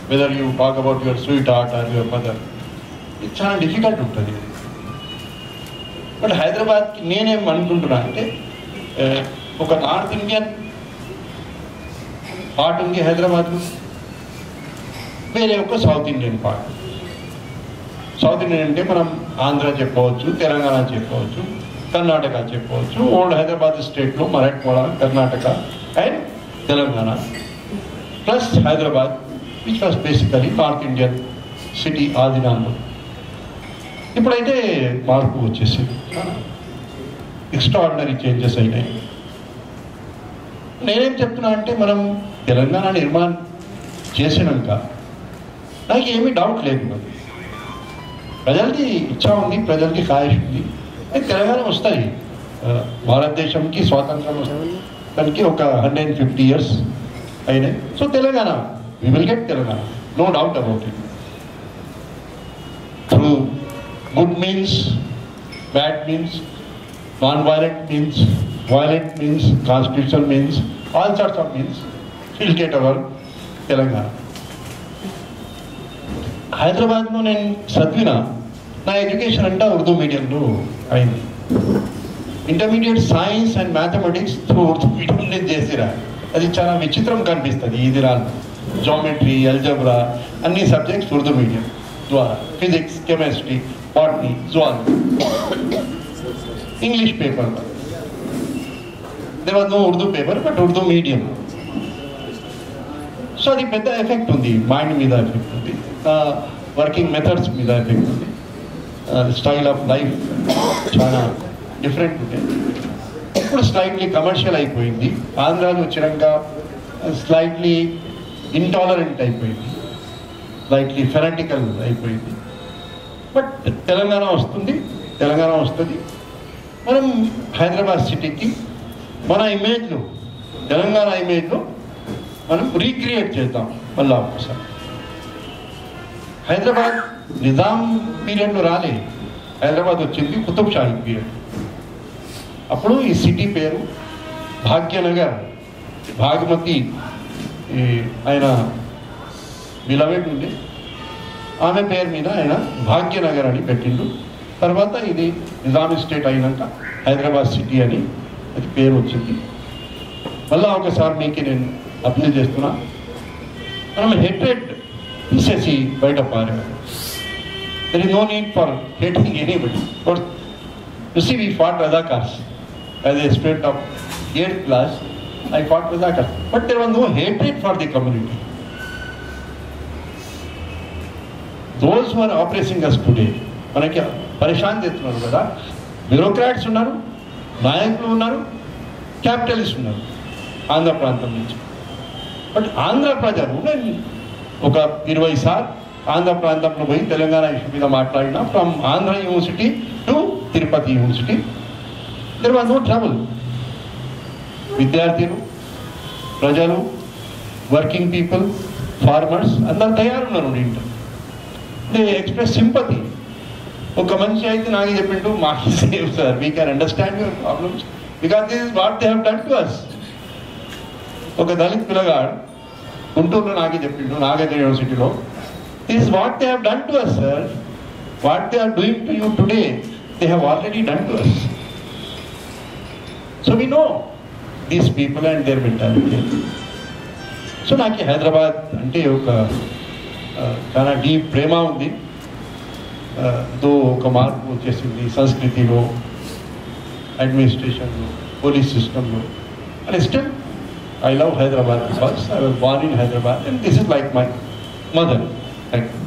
Weather you talk about your sweet heart or your mother, ఇది చాలా difficult ఉంటుంది. But హైదరాబాద్కి నేనేం అనుకుంటున్నా అంటే ఒక నార్త్ ఇండియన్ పార్ట్ ఉంది హైదరాబాద్లో, వేరే ఒక south Indian part. South Indian అంటే మనం ఆంధ్ర చెప్పవచ్చు, తెలంగాణ చెప్పవచ్చు, కర్ణాటక చెప్పవచ్చు. ఓల్డ్ హైదరాబాద్ స్టేట్లో Marathwada, Karnataka and Telangana plus Hyderabad which was basically north Indian city ఆ దినాల్లో. ఇప్పుడైతే మార్పు వచ్చేసింది, ఎక్స్ట్రాఆర్డినరీ చేంజెస్ అయినాయి. నేనేం చెప్తున్నా అంటే మనం తెలంగాణ నిర్మాణం చేసినాక నాకు ఏమీ డౌట్ లేదు, మరి ప్రజలకి ఇచ్చా ఉంది, ప్రజలకి ఖాయిష్ ఉంది, తెలంగాణ వస్తాయి. భారతదేశంకి స్వాతంత్రం దానికి ఒక 150 years అయినాయి. So Telangana we will get Telangana, no doubt about it. Through good means, bad means, non-violent means, violent means, constitutional means, all sorts of means, we'll get our Telangana. హైదరాబాద్లో నేను చదివిన నా ఎడ్యుకేషన్ అంతా ఉర్దూ మీడియంలో అయింది. Intermediate science and mathematics through Urdu medium నేను చేసిరా. అది చాలా విచిత్రం కనిపిస్తుంది ఈ దినాల్లో. జామెట్రీ, అల్జబ్రా అన్ని సబ్జెక్ట్స్ ఉర్దూ మీడియం ద్వారా, physics, chemistry, botany, zoology, English paper. There was no Urdu paper but Urdu medium. So అది పెద్ద ఎఫెక్ట్ ఉంది, మైండ్ మీద ఎఫెక్ట్ ఉంది, వర్కింగ్ మెథడ్స్ మీద ఎఫెక్ట్ ఉంది, స్టైల్ ఆఫ్ లైఫ్ చాలా డిఫరెంట్ ఉంటుంది. ఇప్పుడు స్లైట్లీ కమర్షియల్ అయిపోయింది. ఆంధ్రాలో వచ్చినాక స్లైట్లీ ఇంటాలరెంట్ అయిపోయింది, స్లైట్లీ ఫెనాటికల్ అయిపోయింది. బట్ తెలంగాణ వస్తుంది, తెలంగాణ వస్తుంది. మనం హైదరాబాద్ సిటీకి మన ఇమేజ్లో, తెలంగాణ ఇమేజ్లో మనం రీక్రియేట్ చేద్దాం మళ్ళీ ఒకసారి. హైదరాబాద్ నిజాం పీరియడ్లో రాలే, హైదరాబాద్ వచ్చింది కుతుబ్ షాహీ పీరియడ్. అప్పుడు ఈ సిటీ పేరు భాగ్యనగర్, భాగమతి ఆయన బిలవేడ్ ఉండే ఆమె పేరు మీద ఆయన భాగ్యనగర్ అని పెట్టిండు. తర్వాత ఇది నిజామీ స్టేట్ అయినాక హైదరాబాద్ సిటీ అని అది పేరు వచ్చింది. మళ్ళీ ఒకసారి మీకు నేను అప్లై చేస్తున్నా, మనం హెట్రెడ్ తీసేసి బయట పారే. There is no need for hating anybody. You see, we fought Razakars as a student of 8th class. I fought Razakars, but there was no hatred for the community. Those who are oppressing us today, మనకి పరేషాన్ చేస్తున్నారు కదా, bureaucrats ఉన్నారు, నాయకులు ఉన్నారు, capitalist ఉన్నారు ఆంధ్ర ప్రాంతం నుంచి. బట్ ఆంధ్ర ప్రజలు, నేను ఒక 20 సార్లు ఆంధ్ర ప్రాంతంలో పోయి తెలంగాణ ఇష్యూ మీద మాట్లాడినా, from Andhra university to Tirupati university, there was no trouble. విద్యార్థులు, ప్రజలు, వర్కింగ్ పీపుల్, ఫార్మర్స్ అందరు తయారున్నారు ఇంటర్. They express sympathy. ఒక మనిషి అయితే నాకు చెప్పిండు, మాకు same sir, we can understand your problems because this is what they have done to us. ఒక దళిత్ పిల్లగాడు గుంటూరులో నాకే చెప్పిండు, నాగార్జున యూనివర్సిటీలో, this is what they have done to us, sir. What they are doing to you today, they have already done to us. So we know these people and their mentality. So నాకు హైదరాబాద్ అంటే ఒక చాలా deep ప్రేమ ఉంది. దో ఒక మార్పు వచ్చేసింది సంస్కృతిలో, అడ్మినిస్ట్రేషన్లో, police సిస్టంలో. And still I love Hyderabad because I was born in Hyderabad and this is like my mother. Thank you.